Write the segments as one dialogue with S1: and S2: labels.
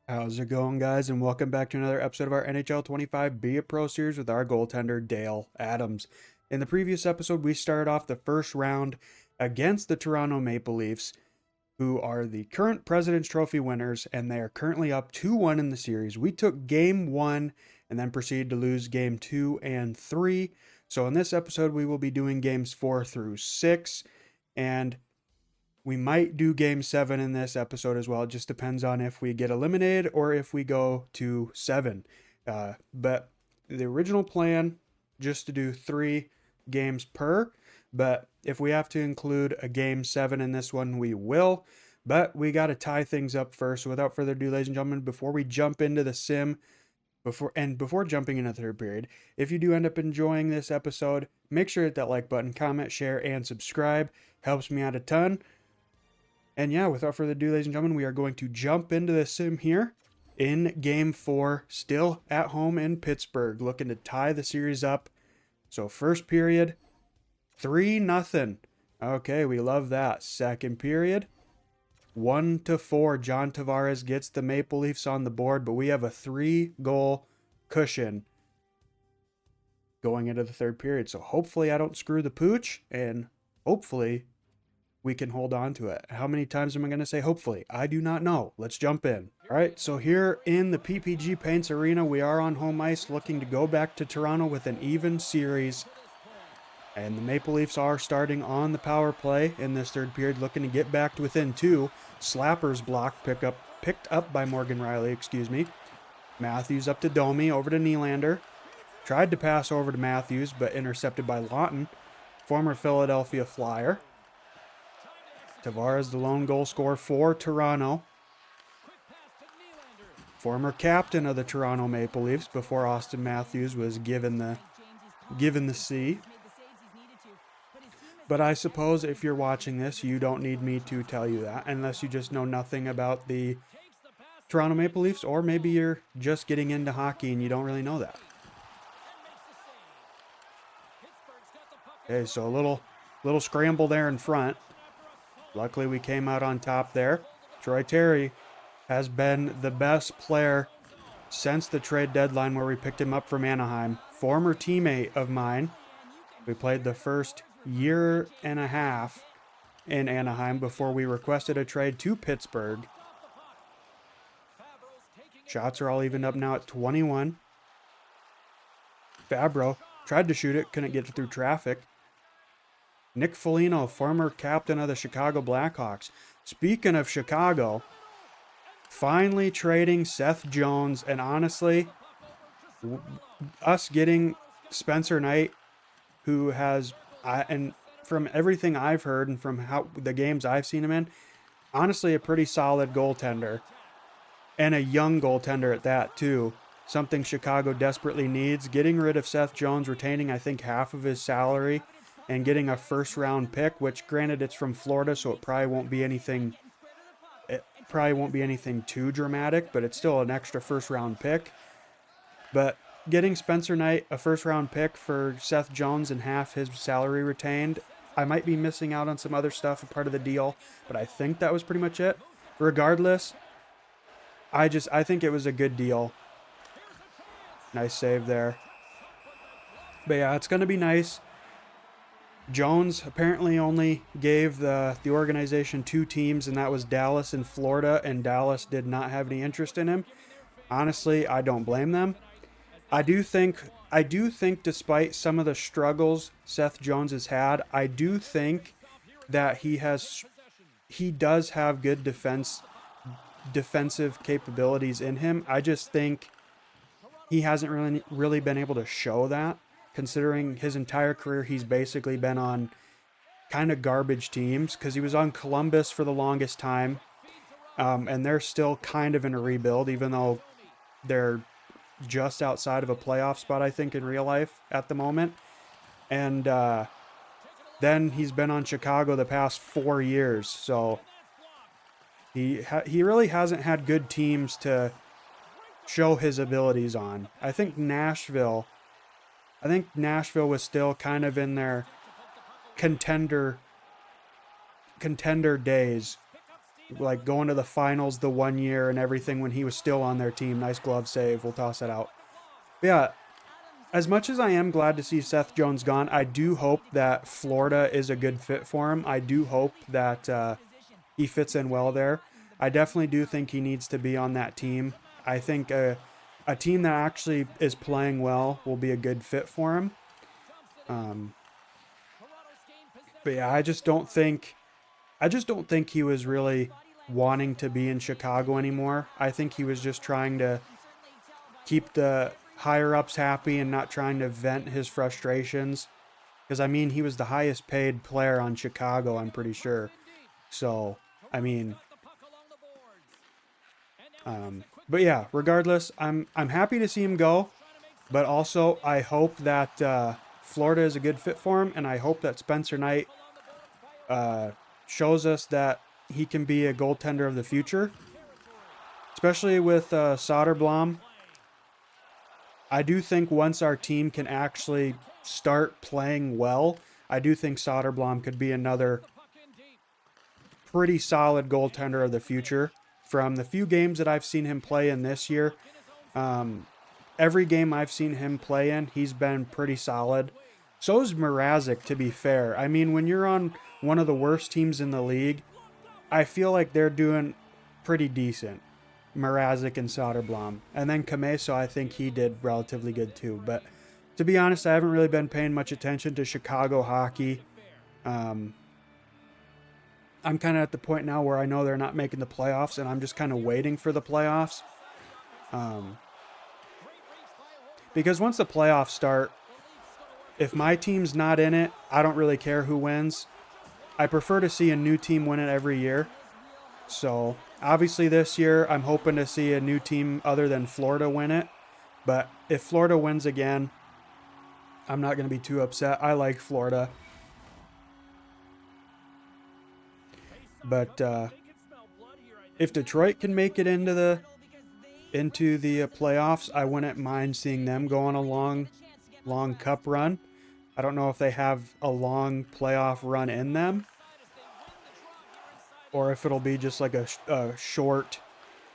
S1: How's it going, guys? And welcome back to another episode of our NHL 25 Be a Pro series with our goaltender, Dale Adams. In the previous episode, we started off the first round against the Toronto Maple Leafs, who are the current President's Trophy winners, and they are currently up 2-1 in the series. We took game one and then proceeded to lose game 2 and 3. So in this episode, we will be doing games 4 through 6, and we might do game 7 in this episode as well. It just depends on if we get eliminated or if we go to 7. But the original plan, just to do 3 games per. But if we have to include a game 7 in this one, we will. But we got to tie things up first. So without further ado, ladies and gentlemen, before we jump into the sim, before jumping into the third period, if you do end up enjoying this episode, make sure to hit that like button, comment, share, and subscribe. Helps me out a ton. And yeah, without further ado, ladies and gentlemen, we are going to jump into the sim here in game 4, still at home in Pittsburgh, looking to tie the series up. So first period, 3-0. Okay, we love that. Second period, 1-4. John Tavares gets the Maple Leafs on the board, but we have a 3-goal cushion going into the third period. So hopefully I don't screw the pooch, and hopefully we can hold on to it. How many times am I going to say hopefully? I do not know. Let's jump in. All right, so here in the PPG Paints Arena, we are on home ice looking to go back to Toronto with an even series. And the Maple Leafs are starting on the power play in this third period, looking to get back to within 2. Slappers block picked up by Morgan Riley, Matthews up to Domi, over to Nylander. Tried to pass over to Matthews, but intercepted by Lawton, former Philadelphia Flyer. Tavares, the lone goal scorer for Toronto. Former captain of the Toronto Maple Leafs before Auston Matthews was given the C. But I suppose if you're watching this, you don't need me to tell you that, unless you just know nothing about the Toronto Maple Leafs, or maybe you're just getting into hockey and you don't really know that. Okay, so a little scramble there in front. Luckily, we came out on top there. Troy Terry has been the best player since the trade deadline where we picked him up from Anaheim. Former teammate of mine. We played the first year and a half in Anaheim before we requested a trade to Pittsburgh. Shots are all evened up now at 21. Fabro tried to shoot it, couldn't get it through traffic. Nick Foligno, former captain of the Chicago Blackhawks. Speaking of Chicago, finally trading Seth Jones, and honestly, us getting Spencer Knight, who has, and from everything I've heard and from how the games I've seen him in, honestly a pretty solid goaltender, and a young goaltender at that too. Something Chicago desperately needs. Getting rid of Seth Jones, retaining I think half of his salary, and getting a first round pick, which granted it's from Florida, so it probably won't be anything too dramatic, but it's still an extra first round pick. But getting Spencer Knight a first round pick for Seth Jones and half his salary retained, I might be missing out on some other stuff, a part of the deal, but I think that was pretty much it. Regardless, I think it was a good deal. Nice save there. But yeah, it's going to be nice. Jones apparently only gave the organization 2 teams, and that was Dallas and Florida, and Dallas did not have any interest in him. Honestly, I don't blame them. I do think despite some of the struggles Seth Jones has had, I do think that he does have good defensive capabilities in him. I just think he hasn't really been able to show that. Considering his entire career, he's basically been on kind of garbage teams, because he was on Columbus for the longest time, and they're still kind of in a rebuild, even though they're just outside of a playoff spot, I think, in real life at the moment. And then he's been on Chicago the past 4 years, so he really hasn't had good teams to show his abilities on. I think Nashville was still kind of in their contender days like going to the finals the one year and everything when he was still on their team. Nice glove save. We'll toss it out. But yeah, as much as I am glad to see Seth Jones gone, I do hope that Florida is a good fit for him. I do hope that he fits in well there. I definitely do think he needs to be on that team. I think a team that actually is playing well will be a good fit for him. But yeah, I just don't think he was really wanting to be in Chicago anymore. I think he was just trying to keep the higher ups happy and not trying to vent his frustrations. Because I mean, he was the highest paid player on Chicago, I'm pretty sure. So, I mean, but yeah, regardless, I'm happy to see him go. But also, I hope that Florida is a good fit for him, and I hope that Spencer Knight shows us that he can be a goaltender of the future, especially with Soderblom. I do think once our team can actually start playing well, I do think Soderblom could be another pretty solid goaltender of the future. From the few games that I've seen him play in this year, every game I've seen him play in, he's been pretty solid. So is Mrazek, to be fair. I mean, when you're on one of the worst teams in the league, I feel like they're doing pretty decent. Mrazek and Soderblom. And then Kameso, I think he did relatively good too. But to be honest, I haven't really been paying much attention to Chicago hockey. I'm kind of at the point now where I know they're not making the playoffs, and I'm just kind of waiting for the playoffs. Because once the playoffs start, if my team's not in it, I don't really care who wins. I prefer to see a new team win it every year. So, obviously this year, I'm hoping to see a new team other than Florida win it. But if Florida wins again, I'm not going to be too upset. I like Florida. But if Detroit can make it into the playoffs, I wouldn't mind seeing them go on a long cup run. I don't know if they have a long playoff run in them, or if it'll be just like a short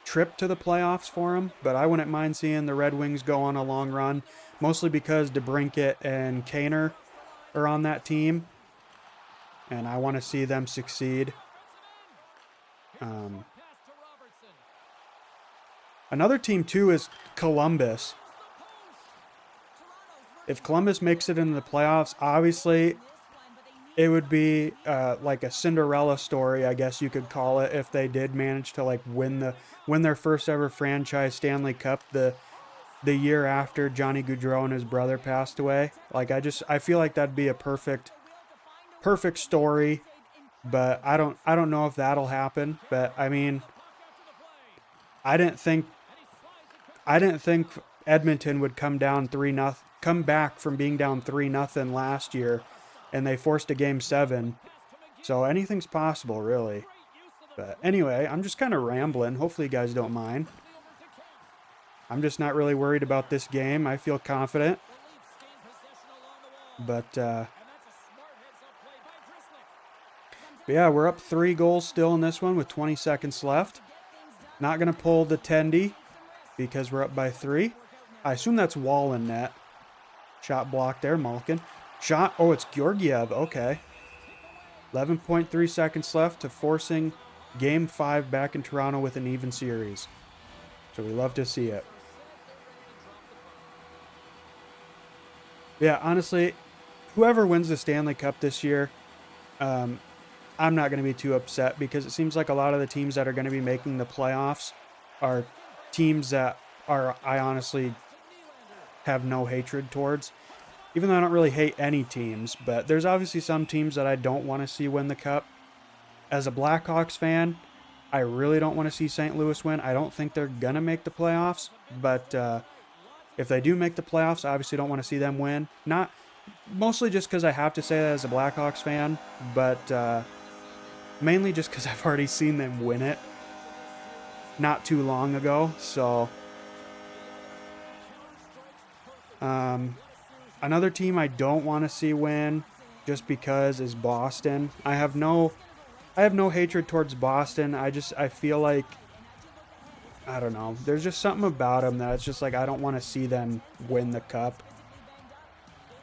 S1: trip to the playoffs for them. But I wouldn't mind seeing the Red Wings go on a long run, mostly because DeBrincat and Kaner are on that team, and I want to see them succeed. Another team too is Columbus. If Columbus makes it into the playoffs, obviously it would be like a Cinderella story, I guess you could call it, if they did manage to like win their first ever franchise Stanley Cup the year after Johnny Gaudreau and his brother passed away. Like I feel like that'd be a perfect story, but I don't know if that'll happen. But I mean, I didn't think Edmonton would come back from being down 3-0 last year, and they forced a Game 7. So anything's possible, really. But anyway, I'm just kind of rambling. Hopefully you guys don't mind. I'm just not really worried about this game. I feel confident. But yeah, we're up 3 goals still in this one with 20 seconds left. Not going to pull the Tendy because we're up by 3. I assume that's Wall in net. Shot blocked there, Malkin. Shot, oh, it's Georgiev, okay. 11.3 seconds left to forcing Game 5 back in Toronto with an even series. So we love to see it. Yeah, honestly, whoever wins the Stanley Cup this year, I'm not going to be too upset because it seems like a lot of the teams that are going to be making the playoffs are teams that I honestly have no hatred towards. Even though I don't really hate any teams, but there's obviously some teams that I don't want to see win the Cup. As a Blackhawks fan, I really don't want to see St. Louis win. I don't think they're going to make the playoffs, but if they do make the playoffs, I obviously don't want to see them win. Not mostly just because I have to say that as a Blackhawks fan, but mainly just because I've already seen them win it not too long ago. So another team I don't want to see win just because is Boston. I have no I have no hatred towards Boston. I feel like, I don't know. There's just something about them that it's just like I don't want to see them win the cup.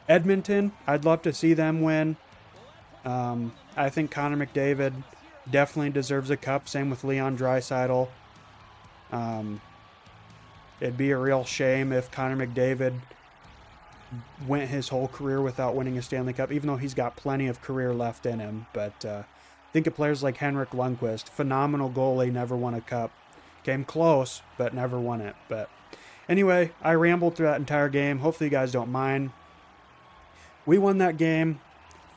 S1: Edmonton, I'd love to see them win. I think Connor McDavid definitely deserves a cup. Same with Leon Draisaitl. It'd be a real shame if Connor McDavid went his whole career without winning a Stanley Cup, even though he's got plenty of career left in him. But think of players like Henrik Lundqvist, phenomenal goalie, never won a cup. Came close, but never won it. But anyway, I rambled through that entire game. Hopefully you guys don't mind. We won that game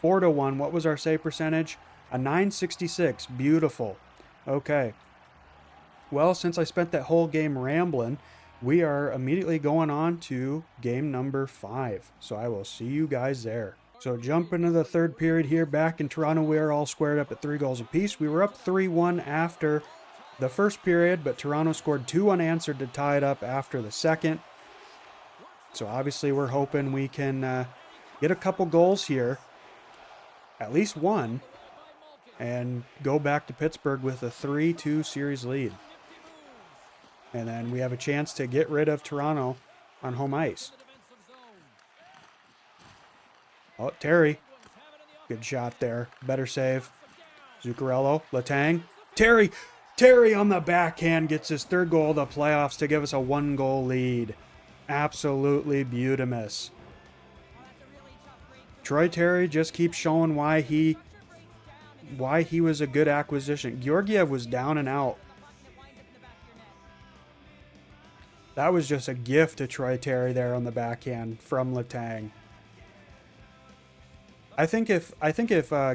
S1: 4-1. What was our save percentage? A 966. Beautiful. Okay. Well, since I spent that whole game rambling, we are immediately going on to game number 5. So I will see you guys there. So jump into the third period here. Back in Toronto, we are all squared up at 3 goals apiece. We were up 3-1 after the first period, but Toronto scored 2 unanswered to tie it up after the second. So obviously we're hoping we can get a couple goals here, at least one, and go back to Pittsburgh with a 3-2 series lead. And then we have a chance to get rid of Toronto on home ice. Oh, Terry. Good shot there. Better save. Zuccarello. Letang. Terry on the backhand gets his 3rd goal of the playoffs to give us a 1-goal lead. Absolutely beautimous. Troy Terry just keeps showing why he was a good acquisition. Georgiev was down and out. That was just a gift to Troy Terry there on the backhand from Letang. I think if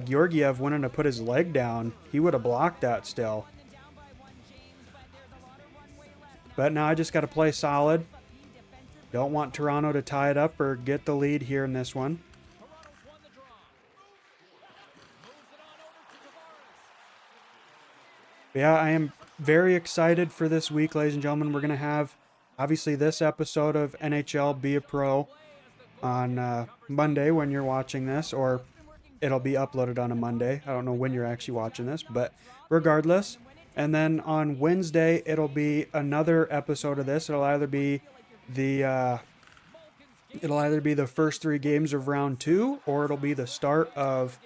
S1: Georgiev wouldn't have put his leg down, he would have blocked that still. But now I just got to play solid. Don't want Toronto to tie it up or get the lead here in this one. Yeah, I am very excited for this week, ladies and gentlemen. We're going to have, obviously, this episode of NHL Be a Pro on Monday when you're watching this, or it'll be uploaded on a Monday. I don't know when you're actually watching this, but regardless. And then on Wednesday, it'll be another episode of this. It'll either be the first 3 games of round 2, or it'll be the start of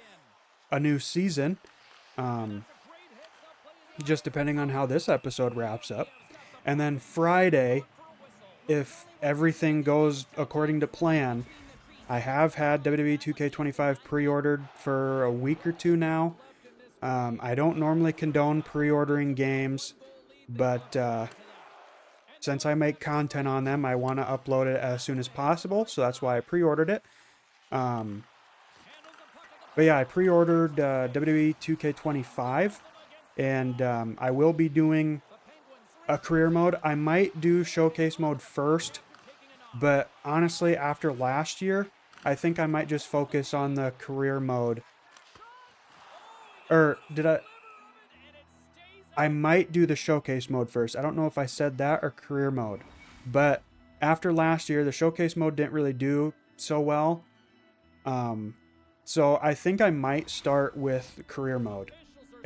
S1: a new season. Just depending on how this episode wraps up. And then Friday, if everything goes according to plan, I have had WWE 2K25 pre-ordered for a week or 2 now. I don't normally condone pre-ordering games, but since I make content on them, I want to upload it as soon as possible, so that's why I pre-ordered it. But yeah, I pre-ordered WWE 2K25, and I will be doing a career mode. I might do showcase mode first, but honestly, after last year, I think I might just focus on the career mode. Or did I might do the showcase mode first. I don't know if I said that or career mode. But after last year, the showcase mode didn't really do so well. So I think I might start with career mode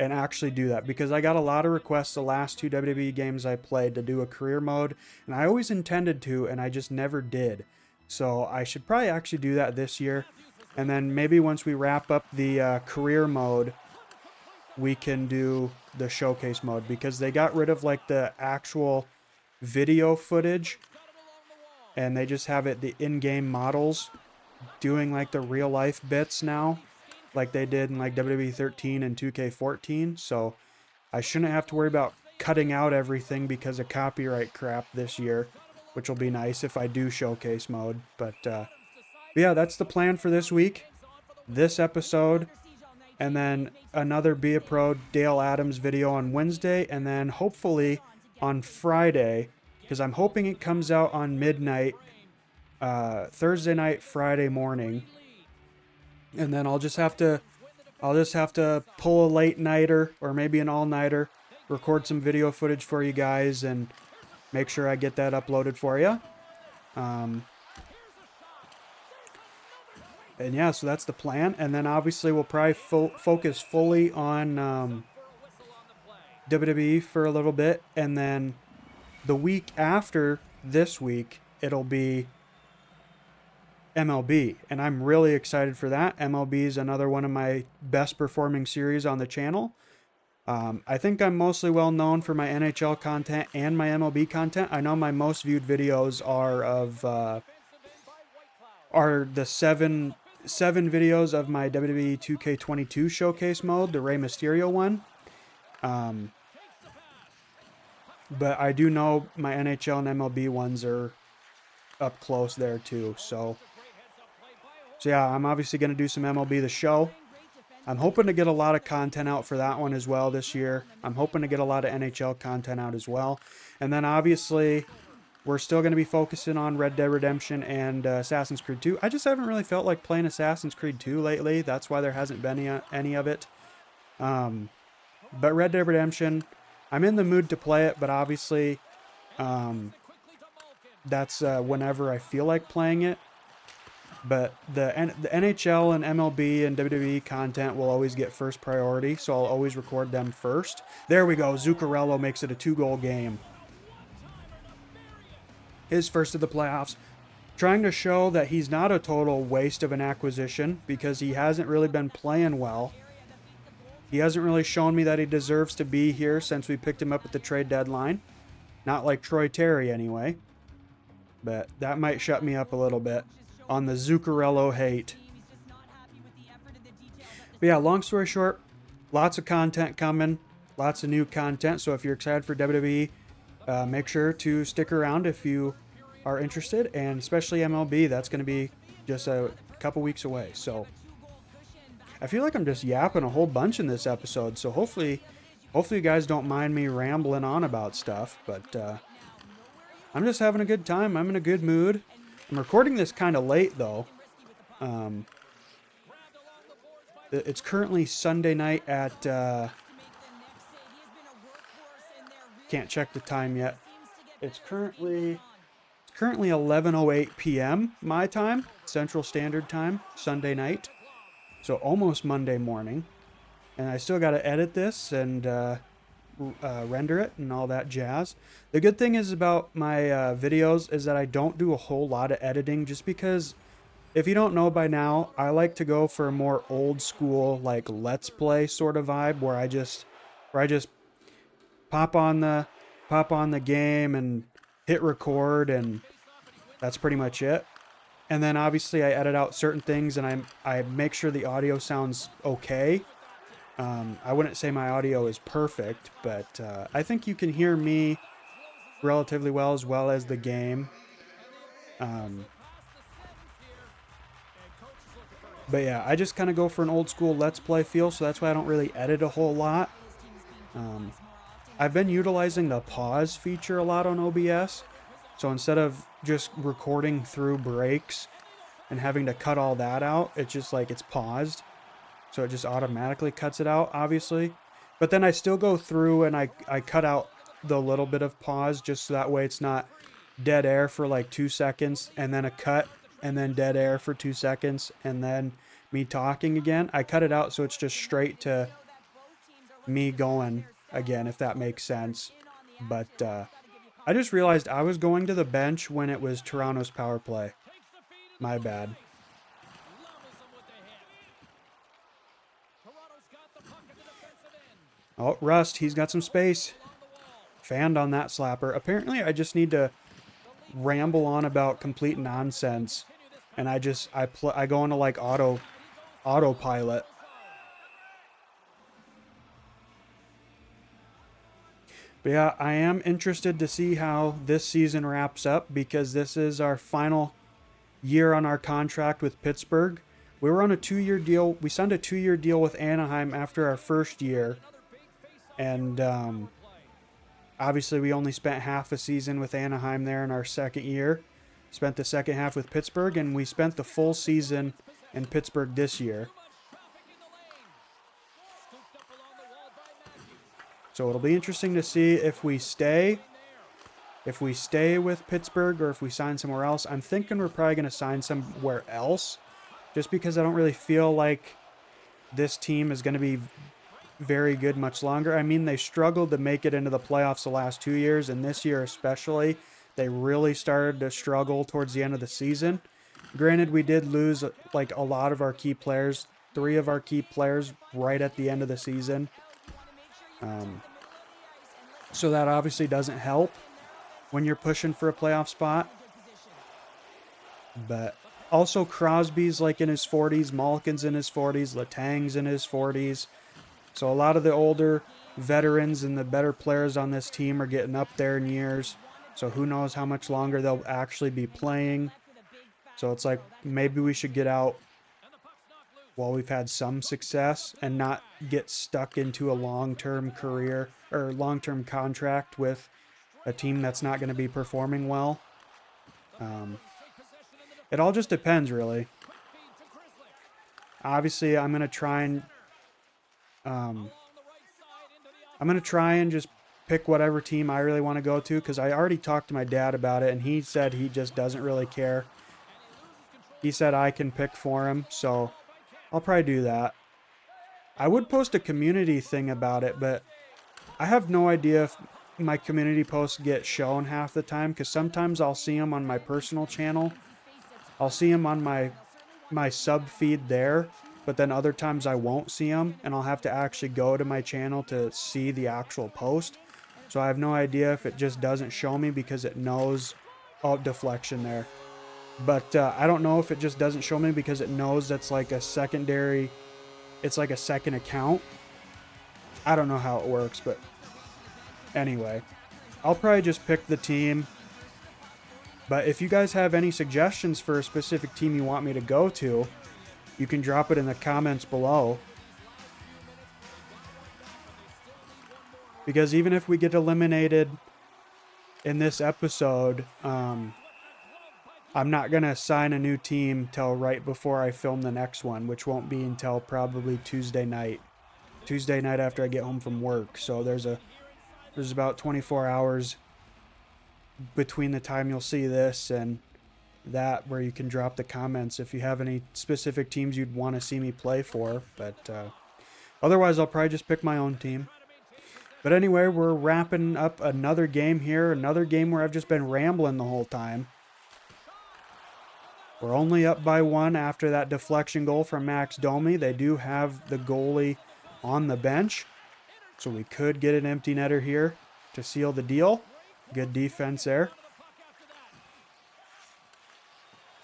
S1: and actually do that, because I got a lot of requests the last 2 WWE games I played to do a career mode, and I always intended to, and I just never did. So I should probably actually do that this year. And then maybe once we wrap up the career mode, we can do the showcase mode, because they got rid of like the actual video footage and they just have it the in-game models doing like the real life bits now, like they did in like WWE 13 and 2K14. So I shouldn't have to worry about cutting out everything because of copyright crap this year, which will be nice if I do showcase mode. But yeah, that's the plan for this week, this episode, and then another Be a Pro Dale Adams video on Wednesday, and then hopefully on Friday, because I'm hoping it comes out on midnight, Thursday night, Friday morning, and then I'll just have to pull a late nighter or maybe an all nighter, record some video footage for you guys, and make sure I get that uploaded for you. And yeah, so that's the plan. And then obviously we'll probably focus fully on WWE for a little bit. And then the week after this week, it'll be MLB. And I'm really excited for that. MLB is another one of my best performing series on the channel. I think I'm mostly well known for my NHL content and my MLB content. I know my most viewed videos are the seven videos of my WWE 2K22 showcase mode, the Rey Mysterio one. But I do know my NHL and MLB ones are up close there too. So yeah, I'm obviously going to do some MLB The Show. I'm hoping to get a lot of content out for that one as well this year. I'm hoping to get a lot of NHL content out as well. And then obviously, we're still going to be focusing on Red Dead Redemption and Assassin's Creed 2. I just haven't really felt like playing Assassin's Creed 2 lately. That's why there hasn't been any of it. But Red Dead Redemption, I'm in the mood to play it, but obviously that's whenever I feel like playing it. But the NHL and MLB and WWE content will always get first priority, so I'll always record them first. There we go. Zuccarello makes it a 2-goal game. His first of the playoffs. Trying to show that he's not a total waste of an acquisition because he hasn't really been playing well. He hasn't really shown me that he deserves to be here since we picked him up at the trade deadline. Not like Troy Terry anyway. But that might shut me up a little bit on the Zuccarello hate. But yeah, long story short, lots of content coming, lots of new content. So if you're excited for WWE, make sure to stick around if you are interested, and especially MLB. That's going to be just a couple weeks away. So I feel like I'm just yapping a whole bunch in this episode. So hopefully you guys don't mind me rambling on about stuff. But I'm just having a good time. I'm in a good mood. I'm recording this kind of late, though. It's currently Sunday night at... can't check the time yet. It's currently 11:08 p.m. my time, Central Standard Time, Sunday night. So almost Monday morning. And I still got to edit this and render it and all that jazz. The good thing is about my videos is that I don't do a whole lot of editing, just because if you don't know by now, I like to go for a more old school, like let's play sort of vibe where I just pop on the game and hit record, and that's pretty much it. And then obviously I edit out certain things and I make sure the audio sounds okay. I wouldn't say my audio is perfect, but I think you can hear me relatively well as the game. But yeah, I just kind of go for an old school let's play feel, so that's why I don't really edit a whole lot. I've been utilizing the pause feature a lot on OBS, so instead of just recording through breaks and having to cut all that out, it's just like it's paused. So it just automatically cuts it out, obviously. But then I still go through and I cut out the little bit of pause just so that way it's not dead air for like 2 seconds and then a cut and then dead air for 2 seconds and then me talking again. I cut it out so it's just straight to me going again, if that makes sense. But I just realized I was going to the bench when it was Toronto's power play. My bad. Oh, Rust, he's got some space. Fanned on that slapper. Apparently, I just need to ramble on about complete nonsense. And I go into like autopilot. But yeah, I am interested to see how this season wraps up, because this is our final year on our contract with Pittsburgh. We were on a 2-year deal. We signed a 2-year deal with Anaheim after our first year. And obviously we only spent half a season with Anaheim there in our second year. Spent the second half with Pittsburgh, and we spent the full season in Pittsburgh this year. So it'll be interesting to see if we stay with Pittsburgh or if we sign somewhere else. I'm thinking we're probably going to sign somewhere else, just because I don't really feel like this team is going to be very good much longer. I mean, they struggled to make it into the playoffs the last 2 years, and this year especially, they really started to struggle towards the end of the season. Granted, we did lose like a lot of our key players, 3 of our key players right at the end of the season. So that obviously doesn't help when you're pushing for a playoff spot. But also Crosby's like in his 40s, Malkin's in his 40s, Letang's in his 40s. So a lot of the older veterans and the better players on this team are getting up there in years. So who knows how much longer they'll actually be playing. So it's like maybe we should get out while we've had some success and not get stuck into a long-term career or long-term contract with a team that's not going to be performing well. It all just depends, really. Obviously, I'm going to try and just pick whatever team I really want to go to, because I already talked to my dad about it, and he said he just doesn't really care. He said I can pick for him, so I'll probably do that. I would post a community thing about it, but I have no idea if my community posts get shown half the time, because sometimes I'll see them on my personal channel. I'll see them on my sub feed there, but then other times I won't see them, and I'll have to actually go to my channel to see the actual post. So I have no idea if it just doesn't show me because it knows, oh, deflection there. But I don't know if it just doesn't show me because it knows that's like a secondary, it's like a second account. I don't know how it works, but anyway, I'll probably just pick the team. But if you guys have any suggestions for a specific team you want me to go to, you can drop it in the comments below. Because even if we get eliminated in this episode, I'm not going to assign a new team till right before I film the next one, which won't be until probably Tuesday night. Tuesday night after I get home from work. So there's about 24 hours between the time you'll see this and that where you can drop the comments if you have any specific teams you'd want to see me play for. But otherwise, I'll probably just pick my own team. But anyway, we're wrapping up another game here. Another game where I've just been rambling the whole time. We're only up by 1 after that deflection goal from Max Domi. They do have the goalie on the bench, so we could get an empty netter here to seal the deal. Good defense there.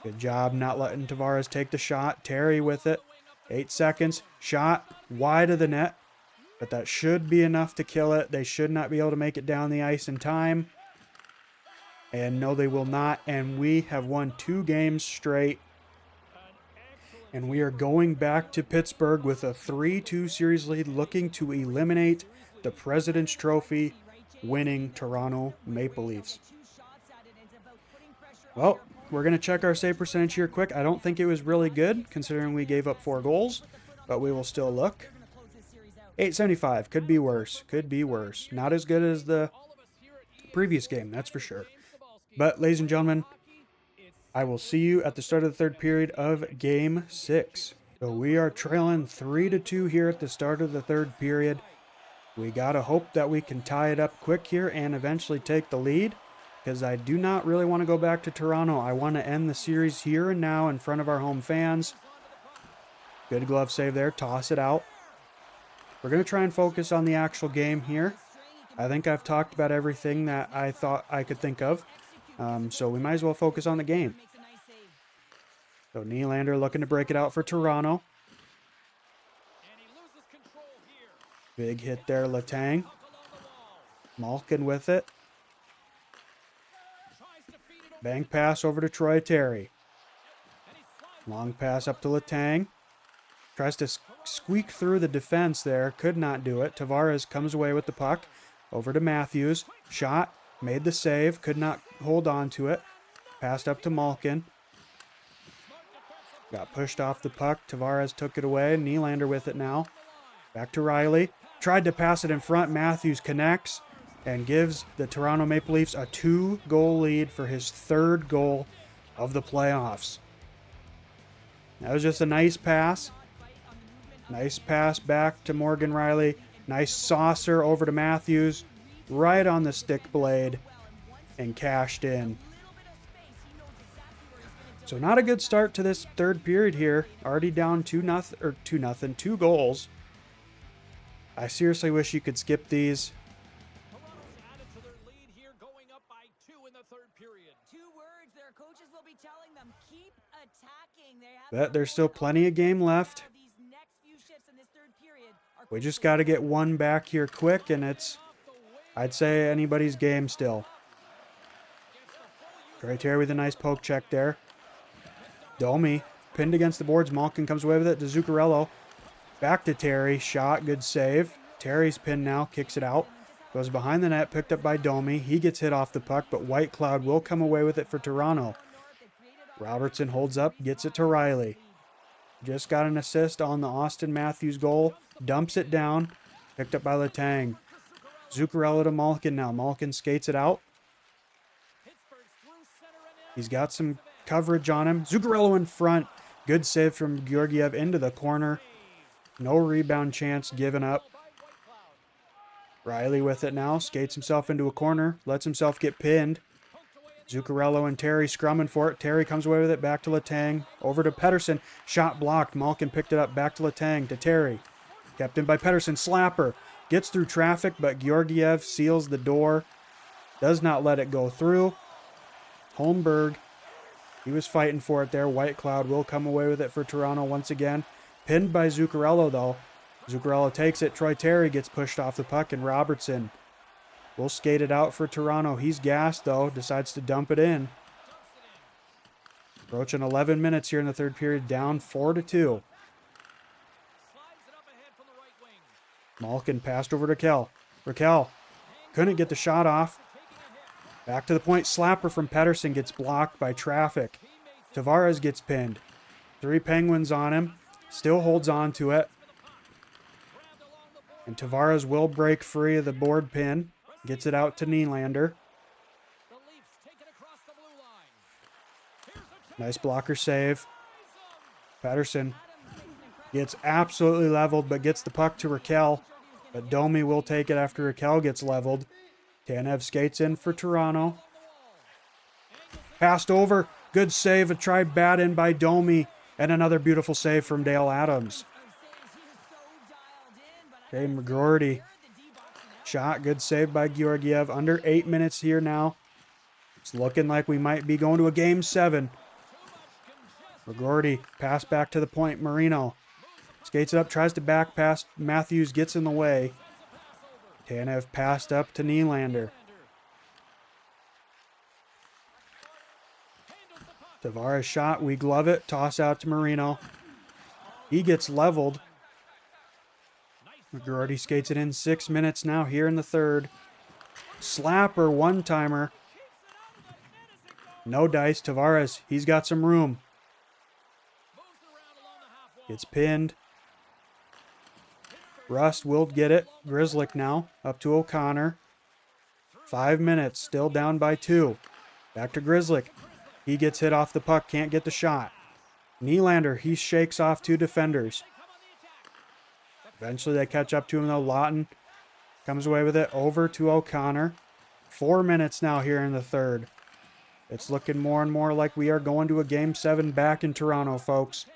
S1: Good job not letting Tavares take the shot. Terry with it. 8 seconds. Shot wide of the net. But that should be enough to kill it. They should not be able to make it down the ice in time. And no, they will not. And we have won 2 games straight. And we are going back to Pittsburgh with a 3-2 series lead, looking to eliminate the President's Trophy winning Toronto Maple Leafs. Well, we're going to check our save percentage here quick. I don't think it was really good considering we gave up 4 goals, but we will still look. 875. Could be worse. Could be worse. Not as good as the previous game, that's for sure. But, ladies and gentlemen, I will see you at the start of the third period of Game 6. So we are trailing 3-2 here at the start of the third period. We got to hope that we can tie it up quick here and eventually take the lead, because I do not really want to go back to Toronto. I want to end the series here and now in front of our home fans. Good glove save there. Toss it out. We're going to try and focus on the actual game here. I think I've talked about everything that I thought I could think of. So we might as well focus on the game. So Nylander looking to break it out for Toronto. Big hit there, Letang. Malkin with it. Bank pass over to Troy Terry. Long pass up to Letang. Tries to squeak through the defense there. Could not do it. Tavares comes away with the puck. Over to Matthews. Shot. Made the save. Could not hold on to it. Passed up to Malkin. Got pushed off the puck. Tavares took it away. Nylander with it now. Back to Riley. Tried to pass it in front. Matthews connects and gives the Toronto Maple Leafs a 2-goal lead for his 3rd goal of the playoffs. That was just a nice pass. Nice pass back to Morgan Riley. Nice saucer over to Matthews. Right on the stick blade. And cashed in. So not a good start to this third period here. Already down 2-0, 2 goals. I seriously wish you could skip these. But there's still plenty of game left. We just got to get one back here quick, and it's, I'd say, anybody's game still. Troy Terry with a nice poke check there. Domi pinned against the boards. Malkin comes away with it to Zuccarello. Back to Terry. Shot. Good save. Terry's pinned now. Kicks it out. Goes behind the net. Picked up by Domi. He gets hit off the puck, but White Cloud will come away with it for Toronto. Robertson holds up. Gets it to Riley. Just got an assist on the Austin Matthews goal. Dumps it down. Picked up by Letang. Zuccarello to Malkin now. Malkin skates it out. He's got some coverage on him. Zuccarello in front. Good save from Georgiev into the corner. No rebound chance given up. Riley with it now. Skates himself into a corner. Lets himself get pinned. Zuccarello and Terry scrumming for it. Terry comes away with it. Back to Letang. Over to Pettersson. Shot blocked. Malkin picked it up. Back to Letang. To Terry. Kept in by Pettersson. Slapper. Gets through traffic, but Georgiev seals the door. Does not let it go through. Holmberg. He was fighting for it there. White Cloud will come away with it for Toronto once again. Pinned by Zuccarello, though. Zuccarello takes it. Troy Terry gets pushed off the puck, and Robertson will skate it out for Toronto. He's gassed, though. Decides to dump it in. Approaching 11 minutes here in the third period. Down 4-2. Malkin passed over to Raquel. Raquel couldn't get the shot off. Back to the point. Slapper from Pettersson gets blocked by traffic. Tavares gets pinned. 3 Penguins on him. Still holds on to it. And Tavares will break free of the board pin. Gets it out to Nylander. Nice blocker save. Pettersson gets absolutely leveled, but gets the puck to Raquel. But Domi will take it after Raquel gets leveled. Tanev skates in for Toronto. Passed over. Good save. A try bat in by Domi. And another beautiful save from Dale Adams. Okay, McGroarty. Shot. Good save by Georgiev. Under 8 minutes here now. It's looking like we might be going to a game 7. McGroarty. Pass back to the point. Marino. Skates it up, tries to back pass. Matthews gets in the way. Tanev passed up to Nylander. Tavares shot. We glove it. Toss out to Marino. He gets leveled. McGroarty skates it in 6 minutes now here in the third. Slapper, one-timer. No dice. Tavares, he's got some room. Gets pinned. Rust will get it. Grzelcyk now. Up to O'Connor. 5 minutes. Still down by 2. Back to Grzelcyk. He gets hit off the puck. Can't get the shot. Nylander. He shakes off 2 defenders. Eventually they catch up to him though. Lawton comes away with it. Over to O'Connor. 4 minutes now here in the third. It's looking more and more like we are going to a game 7 back in Toronto, folks.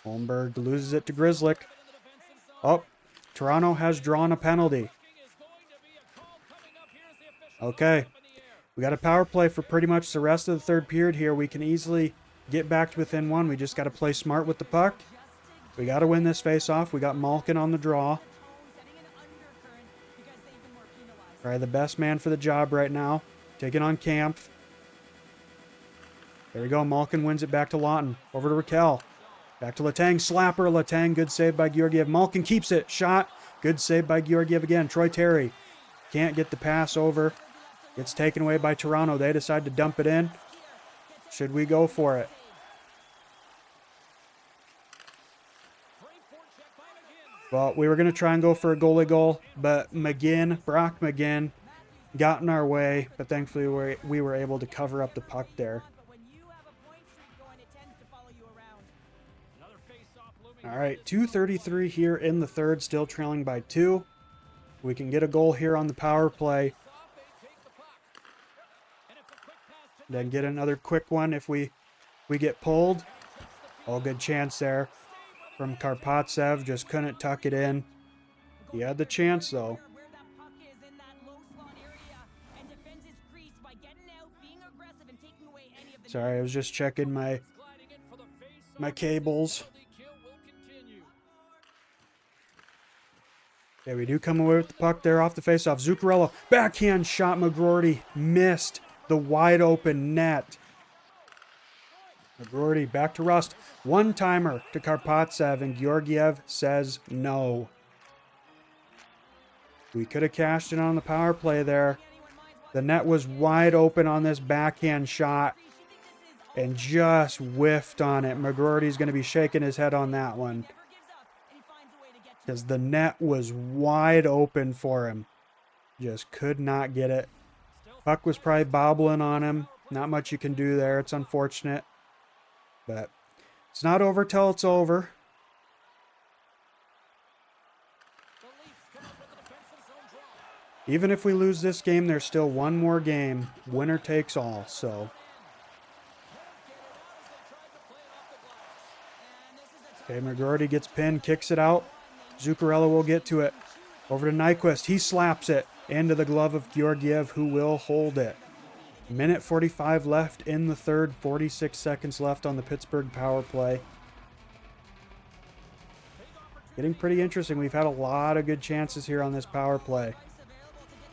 S1: Holmberg loses it to Grzelcyk. Oh, Toronto has drawn a penalty. Okay. We got a power play for pretty much the rest of the third period here. We can easily get back to within 1. We just got to play smart with the puck. We got to win this face-off. We got Malkin on the draw. Probably the best man for the job right now. Taking on Kampf. There we go. Malkin wins it back to Lawton. Over to Raquel. Back to Letang. Slapper. Letang. Good save by Georgiev. Malkin keeps it. Shot. Good save by Georgiev again. Troy Terry can't get the pass over. Gets taken away by Toronto. They decide to dump it in. Should we go for it? Well, we were going to try and go for a goalie goal, but Brock McGinn, got in our way, but thankfully we were able to cover up the puck there. All right, 2:33 here in the third, still trailing by 2. We can get a goal here on the power play. Then get another quick one if we get pulled. Oh, good chance there from Karpatsev. Just couldn't tuck it in. He had the chance, though. Sorry, I was just checking my cables. Okay, we do come away with the puck there off the faceoff. Zuccarello, backhand shot. McGroarty missed the wide open net. McGroarty back to Rust. One-timer to Karpatsev, and Georgiev says no. We could have cashed in on the power play there. The net was wide open on this backhand shot and just whiffed on it. McGroarty's going to be shaking his head on that one because the net was wide open for him. Just could not get it. Puck was probably bobbling on him. Not much you can do there. It's unfortunate. But it's not over till it's over. Even if we lose this game, there's still one more game. Winner takes all, so. Okay, McGroarty gets pinned, kicks it out. Zuccarello will get to it. Over to Nyquist. He slaps it into the glove of Georgiev, who will hold it. Minute 45 left in the third. 46 seconds left on the Pittsburgh power play. Getting pretty interesting. We've had a lot of good chances here on this power play.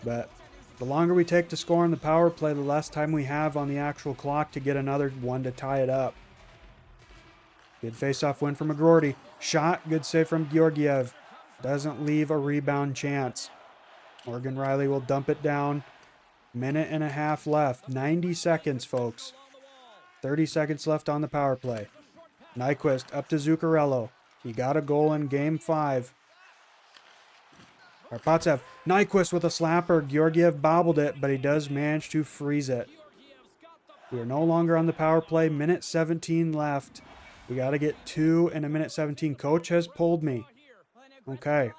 S1: But the longer we take to score on the power play, the less time we have on the actual clock to get another one to tie it up. Good face-off win from McGroarty. Shot, good save from Georgiev. Doesn't leave a rebound chance. Morgan Riley will dump it down. Minute and a half left. 90 seconds, folks. 30 seconds left on the power play. Nyquist up to Zuccarello. He got a goal in Game 5. Karpatsev. Nyquist with a slapper. Georgiev bobbled it, but he does manage to freeze it. We are no longer on the power play. Minute 17 left. We got to get 2 in a minute 17. Coach has pulled me. Okay.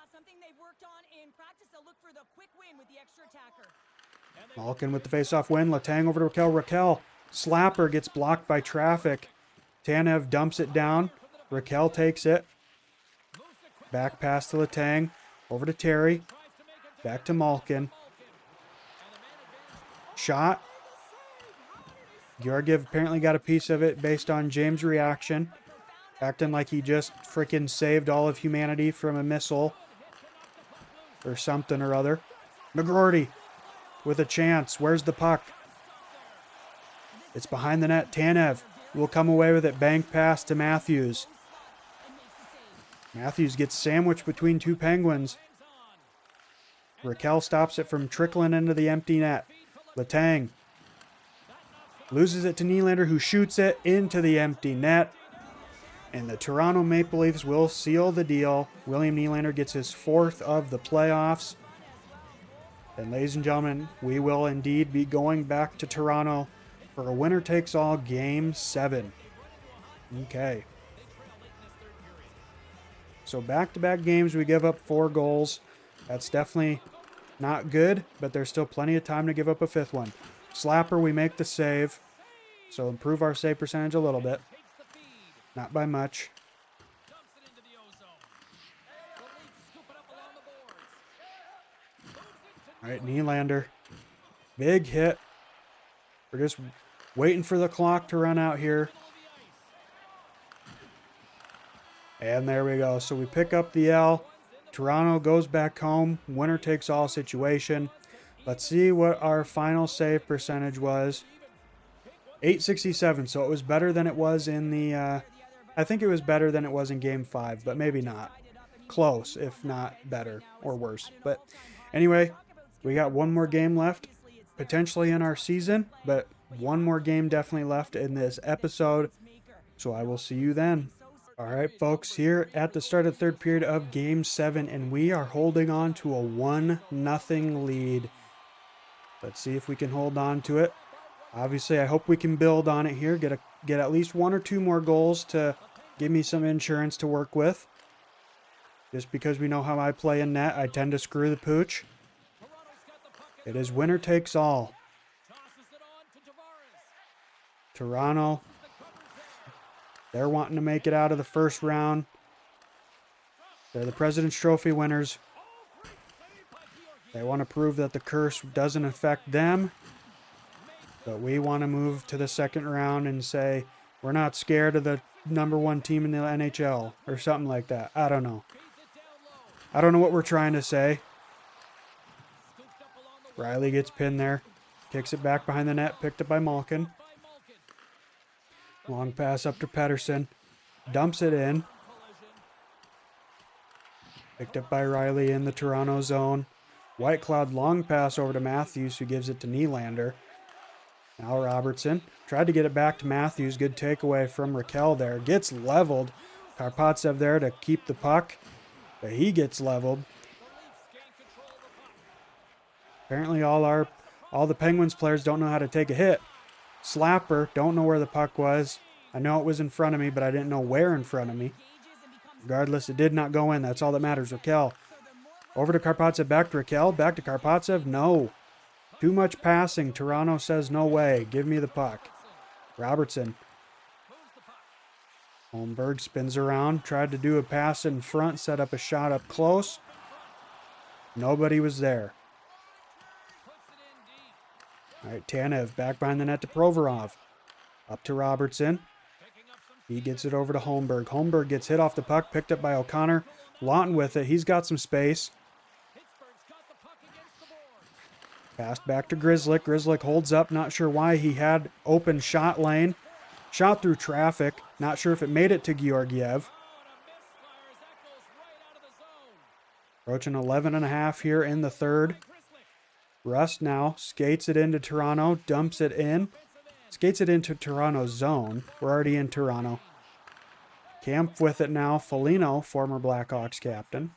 S1: Malkin with the face-off win. Letang over to Raquel. Raquel. Slapper gets blocked by traffic. Tanev dumps it down. Raquel takes it. Back pass to Letang. Over to Terry. Back to Malkin. Shot. Georgiev apparently got a piece of it based on James' reaction. Acting like he just freaking saved all of humanity from a missile. Or something or other. McGroarty with a chance. Where's the puck? It's behind the net. Tanev will come away with it. Bank pass to Matthews. Matthews gets sandwiched between two Penguins. Raquel stops it from trickling into the empty net. Letang loses it to Nylander, who shoots it into the empty net. And the Toronto Maple Leafs will seal the deal. William Nylander gets his 4th of the playoffs. And ladies and gentlemen, we will indeed be going back to Toronto for a winner-takes-all Game 7. Okay. So back-to-back games, we give up 4 goals. That's definitely not good, but there's still plenty of time to give up a 5th one. Slapper, we make the save. So improve our save percentage a little bit. Not by much. All right, Nylander. Big hit. We're just waiting for the clock to run out here. And there we go. So we pick up the L. Toronto goes back home. Winner takes all situation. Let's see what our final save percentage was. 867. So it was better than it was in the... I think it was better than it was in Game 5, but maybe not. Close, if not better or worse. But anyway, we got one more game left, potentially in our season, but one more game definitely left in this episode. So I will see you then. All right, folks, here at the start of the third period of Game 7, and we are holding on to a 1-0 lead. Let's see if we can hold on to it. Obviously, I hope we can build on it here, get at least 1 or 2 more goals to give me some insurance to work with. Just because we know how I play in net, I tend to screw the pooch. It is winner takes all. Toronto, they're wanting to make it out of the first round. They're the President's Trophy winners. They want to prove that the curse doesn't affect them. But we want to move to the second round and say, we're not scared of the #1 team in the NHL or something like that. I don't know. I don't know what we're trying to say. Riley gets pinned there. Kicks it back behind the net. Picked up by Malkin. Long pass up to Pettersson. Dumps it in. Picked up by Riley in the Toronto zone. White Cloud long pass over to Matthews, who gives it to Nylander. Now Robertson. Tried to get it back to Matthews. Good takeaway from Raquel there. Gets leveled. Karpatsev there to keep the puck. But he gets leveled. Apparently all the Penguins players don't know how to take a hit. Slapper. Don't know where the puck was. I know it was in front of me, but I didn't know where in front of me. Regardless, it did not go in. That's all that matters. Raquel. Over to Karpatsev. Back to Raquel. Back to Karpatsev. No. Too much passing. Toronto says no way. Give me the puck. Robertson. Holmberg spins around. Tried to do a pass in front. Set up a shot up close. Nobody was there. All right, Tanev back behind the net to Provorov. Up to Robertson. He gets it over to Holmberg. Holmberg gets hit off the puck. Picked up by O'Connor. Lawton with it. He's got some space. Passed back to Grzelcyk. Grzelcyk holds up. Not sure why. He had open shot lane. Shot through traffic. Not sure if it made it to Georgiev. Approaching 11.5 here in the third. Rust now skates it into Toronto. Dumps it in. Skates it into Toronto's zone. We're already in Toronto. Camp with it now. Foligno, former Blackhawks captain.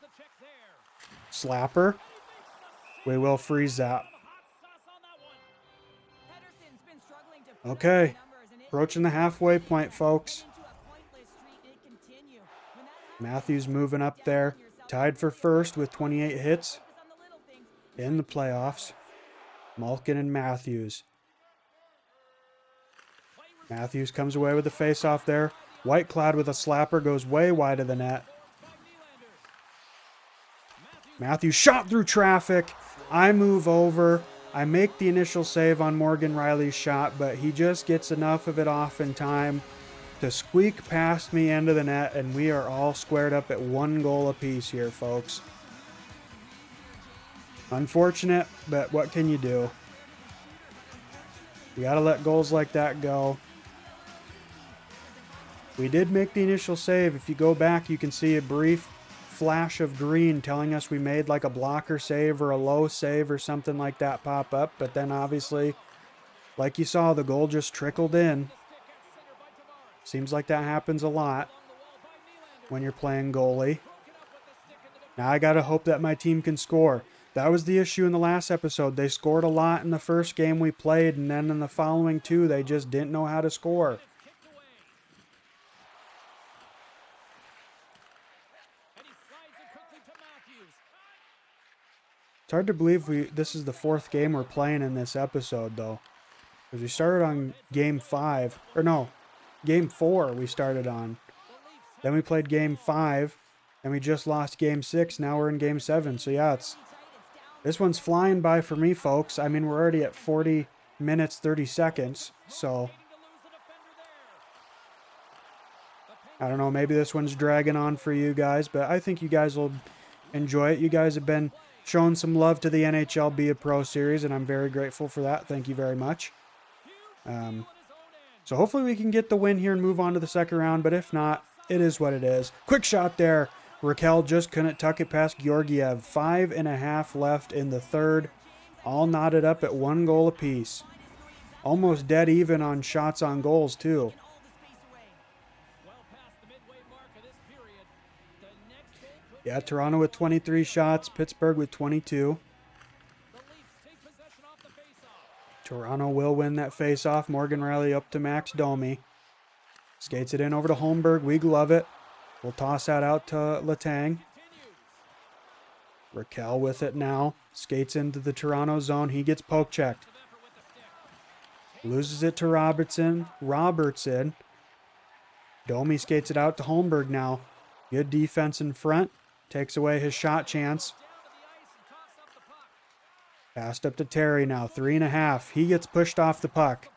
S1: Slapper. We will freeze that. Okay. Approaching the halfway point, folks. Matthews moving up there. Tied for first with 28 hits in the playoffs. Malkin and Matthews. Matthews comes away with the face-off there. White Cloud with a slapper goes way wide of the net. Matthews shot through traffic. I move over. I make the initial save on Morgan Riley's shot, but he just gets enough of it off in time to squeak past me into the net, and we are all squared up at 1 goal apiece here, folks. Unfortunate, but what can you do? You gotta let goals like that go. We did make the initial save. If you go back, you can see a brief flash of green telling us we made like a blocker save or a low save or something like that pop up. But then obviously, like you saw, the goal just trickled in. Seems like that happens a lot when you're playing goalie. Now I gotta hope that my team can score. That was the issue in the last episode. They scored a lot in the first game we played, and then in the following two, they just didn't know how to score. It's hard to believe this is the 4th game we're playing in this episode, though. Because we started on game 5. Or no, game 4 we started on. Then we played game 5, and we just lost game 6. Now we're in game 7. So yeah, this one's flying by for me, folks. I mean, we're already at 40 minutes, 30 seconds. So I don't know, maybe this one's dragging on for you guys, but I think you guys will enjoy it. You guys have been showing some love to the NHL Be a Pro series, and I'm very grateful for that. Thank you very much. So hopefully we can get the win here and move on to the second round, but if not, it is what it is. Quick shot there. Raquel just couldn't tuck it past Georgiev. 5.5 left in the third. All knotted up at 1 goal apiece. Almost dead even on shots on goals, too. Yeah, Toronto with 23 shots. Pittsburgh with 22. Toronto will win that face-off. Morgan Riley up to Max Domi. Skates it in over to Holmberg. We glove it. We'll toss that out to Letang. Raquel with it now. Skates into the Toronto zone. He gets poke checked. Loses it to Robertson. Domi skates it out to Holmberg now. Good defense in front. Takes away his shot chance. Passed up to Terry now. 3.5. He gets pushed off the puck.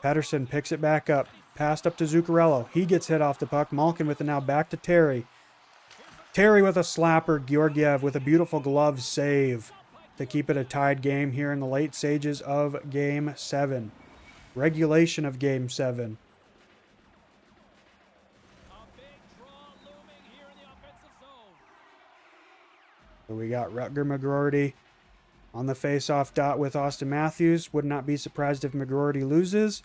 S1: Pettersson picks it back up. Passed up to Zuccarello. He gets hit off the puck. Malkin with it now back to Terry. Terry with a slapper. Georgiev with a beautiful glove save to keep it a tied game here in the late stages of Game 7. Regulation of Game 7. So we got Rutger McGroarty on the face-off dot with Austin Matthews. Would not be surprised if McGroarty loses.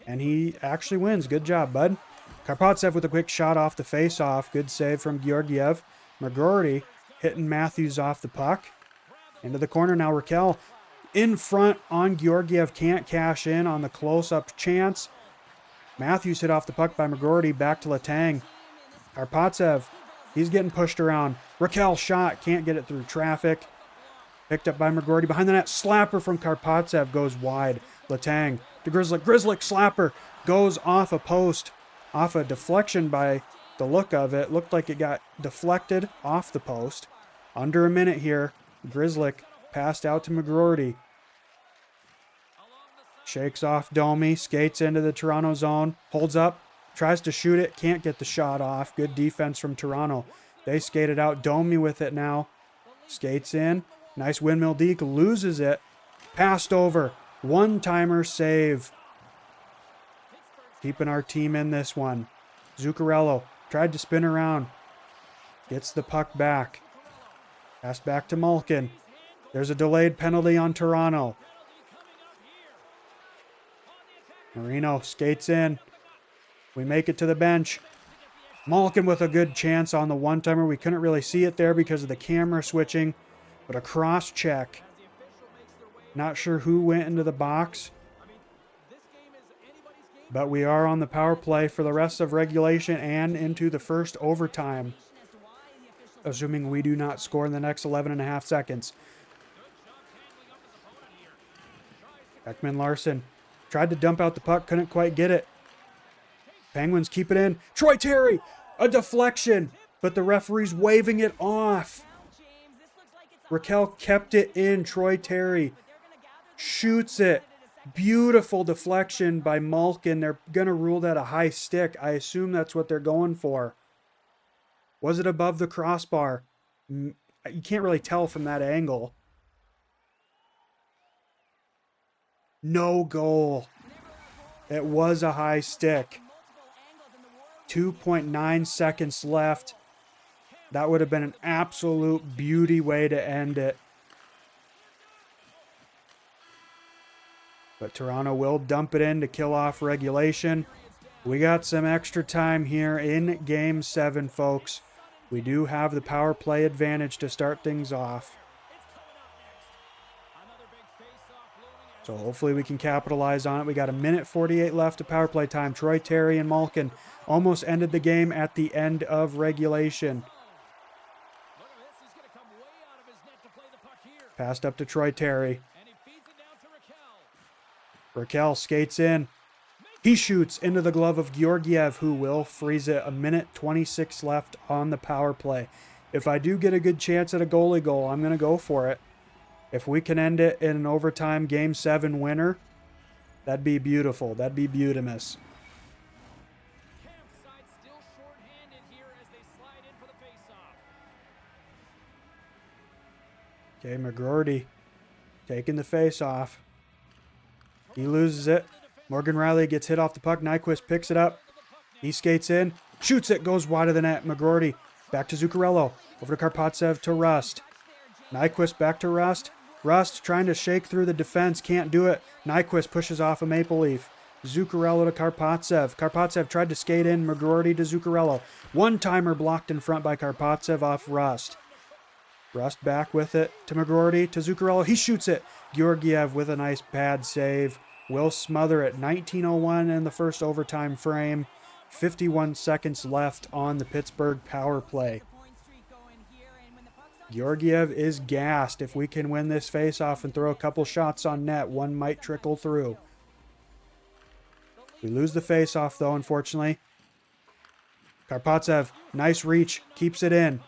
S1: And he actually wins. Good job, bud. Karpatsev with a quick shot off the face-off. Good save from Georgiev. McGroarty hitting Matthews off the puck. Into the corner now. Raquel in front on Georgiev. Can't cash in on the close-up chance. Matthews hit off the puck by McGroarty. Back to Letang. Karpatsev. He's getting pushed around. Raquel shot. Can't get it through traffic. Picked up by McGroarty. Behind the net. Slapper from Karpatsev goes wide. Letang to Grizzlick. Grizzlick slapper goes off a post. Off a deflection by the look of it. Looked like it got deflected off the post. Under a minute here. Grizzlick passed out to McGroarty. Shakes off Domi. Skates into the Toronto zone. Holds up. Tries to shoot it. Can't get the shot off. Good defense from Toronto. They skated out. Domi with it now. Skates in. Nice windmill deke. Loses it. Passed over. One-timer save. Keeping our team in this one. Zuccarello tried to spin around. Gets the puck back. Pass back to Malkin. There's a delayed penalty on Toronto. Marino skates in. We make it to the bench. Malkin with a good chance on the one-timer. We couldn't really see it there because of the camera switching. But a cross-check. Not sure who went into the box. But we are on the power play for the rest of regulation and into the first overtime. Assuming we do not score in the next 11.5 seconds. Ekman Larson tried to dump out the puck. Couldn't quite get it. Penguins keep it in. Troy Terry! A deflection! But the referee's waving it off. Raquel kept it in. Troy Terry shoots it. Beautiful deflection by Malkin. They're going to rule that a high stick. I assume that's what they're going for. Was it above the crossbar? You can't really tell from that angle. No goal. It was a high stick. 2.9 seconds left. That would have been an absolute beauty way to end it. But Toronto will dump it in to kill off regulation. We got some extra time here in Game 7, folks. We do have the power play advantage to start things off. So hopefully we can capitalize on it. We got 1:48 left of power play time. Troy Terry and Malkin almost ended the game at the end of regulation. Passed up to Troy Terry. Raquel skates in. He shoots into the glove of Georgiev, who will freeze it. 1:26 left on the power play. If I do get a good chance at a goalie goal, I'm going to go for it. If we can end it in an overtime Game 7 winner, that'd be beautiful. That'd be beautimous. Okay, McGroarty taking the face off. He loses it. Morgan Riley gets hit off the puck. Nyquist picks it up. He skates in. Shoots it. Goes wide of the net. McGroarty back to Zuccarello. Over to Karpatsev to Rust. Nyquist back to Rust. Rust trying to shake through the defense. Can't do it. Nyquist pushes off a Maple Leaf. Zuccarello to Karpatsev. Karpatsev tried to skate in. McGroarty to Zuccarello. One-timer blocked in front by Karpatsev off Rust. Rust back with it to McGroarty to Zuccarello. He shoots it. Georgiev with a nice pad save. will smother it. 19:01 in the first overtime frame. 51 seconds left on the Pittsburgh power play. Georgiev is gassed. If we can win this faceoff and throw a couple shots on net, one might trickle through. We lose the faceoff, though, unfortunately. Karpatsev, nice reach, keeps it in.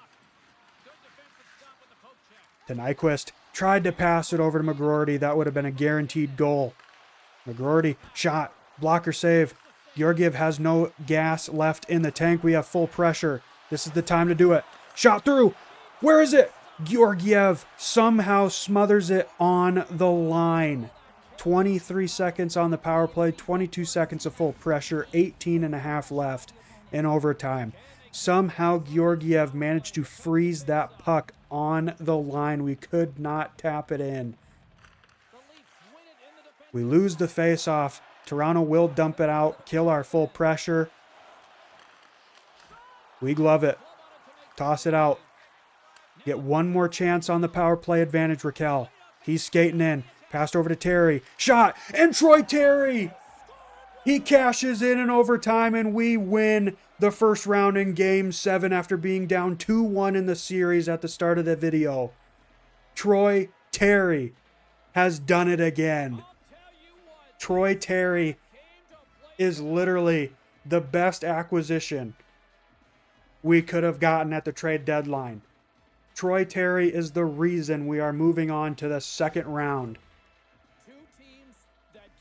S1: To Nyquist, tried to pass it over to McGroarty. That would have been a guaranteed goal. McGroarty, shot, blocker save. Georgiev has no gas left in the tank. We have full pressure. This is the time to do it. Shot through. Where is it? Georgiev somehow smothers it on the line. 23 seconds on the power play, 22 seconds of full pressure, 18 and a half left in overtime. Somehow Georgiev managed to freeze that puck on the line. We could not tap it in. We lose the face-off. Toronto will dump it out, kill our full pressure. We glove it. Toss it out. Get one more chance on the power play advantage, Raquel. He's skating in. Passed over to Terry. Shot! And Troy Terry! He cashes in overtime, and we win the first round in Game 7 after being down 2-1 in the series at the start of the video. Troy Terry has done it again. Troy Terry is literally the best acquisition we could have gotten at the trade deadline. Troy Terry is the reason we are moving on to the second round.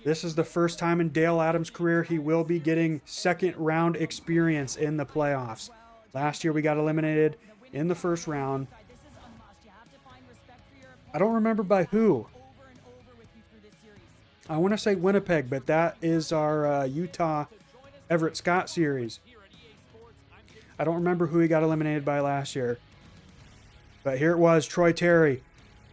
S1: This is the first time in Dale Adams' career he will be getting second round experience in the playoffs. Last year we got eliminated in the first round. I don't remember by who. I want to say Winnipeg, but that is our Utah Everett Scott series. I don't remember who he got eliminated by last year. But here it was, Troy Terry.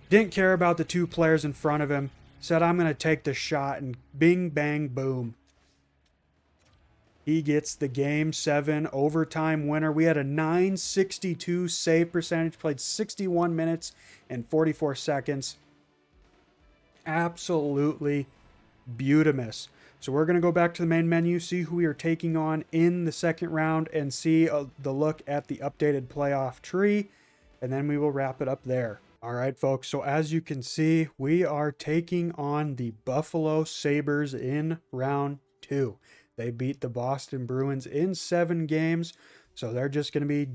S1: Didn't care about the two players in front of him. Said, I'm going to take the shot, and bing, bang, boom. He gets the Game 7 overtime winner. We had a .962 save percentage, played 61 minutes and 44 seconds. Absolutely beautimous. So we're going to go back to the main menu, see who we are taking on in the second round, and see the look at the updated playoff tree. And then we will wrap it up there. All right, folks. So as you can see, we are taking on the Buffalo Sabres in round 2. They beat the Boston Bruins in 7 games. So they're just going to be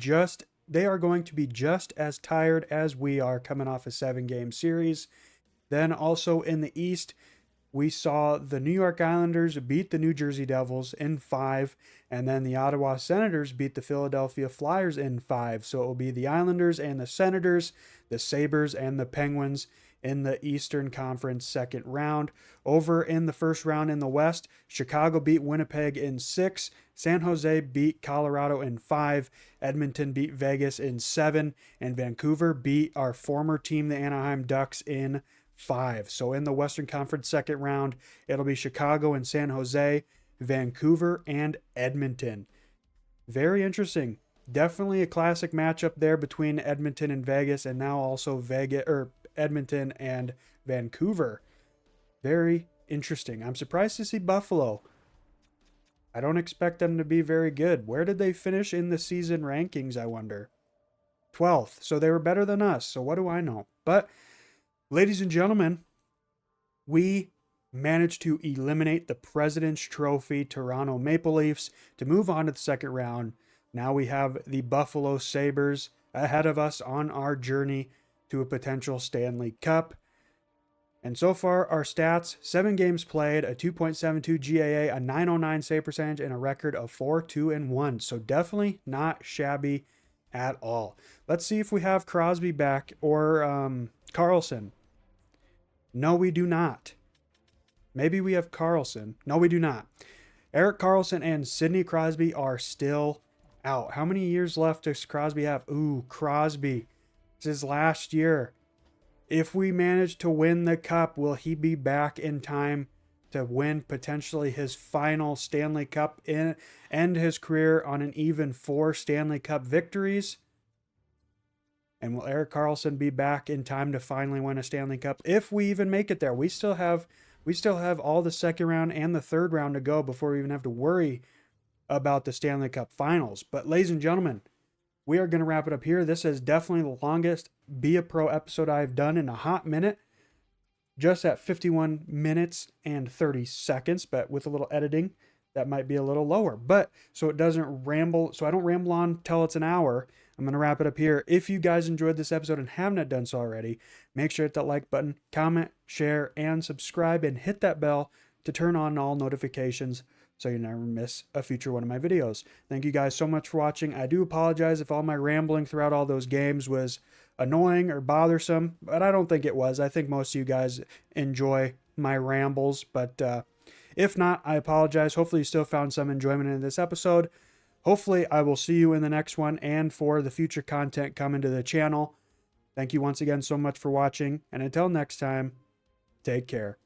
S1: they are going to be just as tired as we are coming off a 7-game series. Then also in the East, we saw the New York Islanders beat the New Jersey Devils in 5, and then the Ottawa Senators beat the Philadelphia Flyers in 5. So it will be the Islanders and the Senators, the Sabres and the Penguins in the Eastern Conference second round. Over in the first round in the West, Chicago beat Winnipeg in 6, San Jose beat Colorado in 5, Edmonton beat Vegas in 7, and Vancouver beat our former team, the Anaheim Ducks, in 5. So in the Western Conference second round, it'll be Chicago and San Jose, Vancouver and Edmonton. Very interesting. Definitely a classic matchup there between Edmonton and Vegas, and now also Edmonton and Vancouver. Very interesting. I'm surprised to see Buffalo. I don't expect them to be very good. Where did they finish in the season rankings, I wonder? 12th. So they were better than us. So what do I know? But ladies and gentlemen, we managed to eliminate the President's Trophy Toronto Maple Leafs to move on to the second round. Now we have the Buffalo Sabres ahead of us on our journey to a potential Stanley Cup. And so far, our stats: 7 games played, a 2.72 GAA, a .909 save percentage, and a record of 4-2-1. So definitely not shabby at all. Let's see if we have Crosby back or Carlson. No, we do not. Maybe we have Carlson. No, we do not. Erik Karlsson and Sidney Crosby are still out. How many years left does Crosby have? Ooh, Crosby. This is last year. If we manage to win the Cup, will he be back in time to win potentially his final Stanley Cup and end his career on an even 4 Stanley Cup victories? And will Erik Karlsson be back in time to finally win a Stanley Cup? If we even make it there, we still have We still have all the second round and the third round to go before we even have to worry about the Stanley Cup Finals. But ladies and gentlemen, we are going to wrap it up here. This is definitely the longest Be a Pro episode I've done in a hot minute. Just at 51 minutes and 30 seconds, but with a little editing, that might be a little lower. But so it doesn't ramble, so I don't ramble on till it's an hour. I'm going to wrap it up here. If you guys enjoyed this episode and have not done so already, make sure to hit that like button, comment, share, and subscribe, and hit that bell to turn on all notifications so you never miss a future one of my videos. Thank you guys so much for watching. I do apologize if all my rambling throughout all those games was annoying or bothersome, but I don't think it was. I think most of you guys enjoy my rambles, but if not, I apologize. Hopefully you still found some enjoyment in this episode. Hopefully I will see you in the next one and for the future content coming to the channel. Thank you once again so much for watching, and until next time, take care.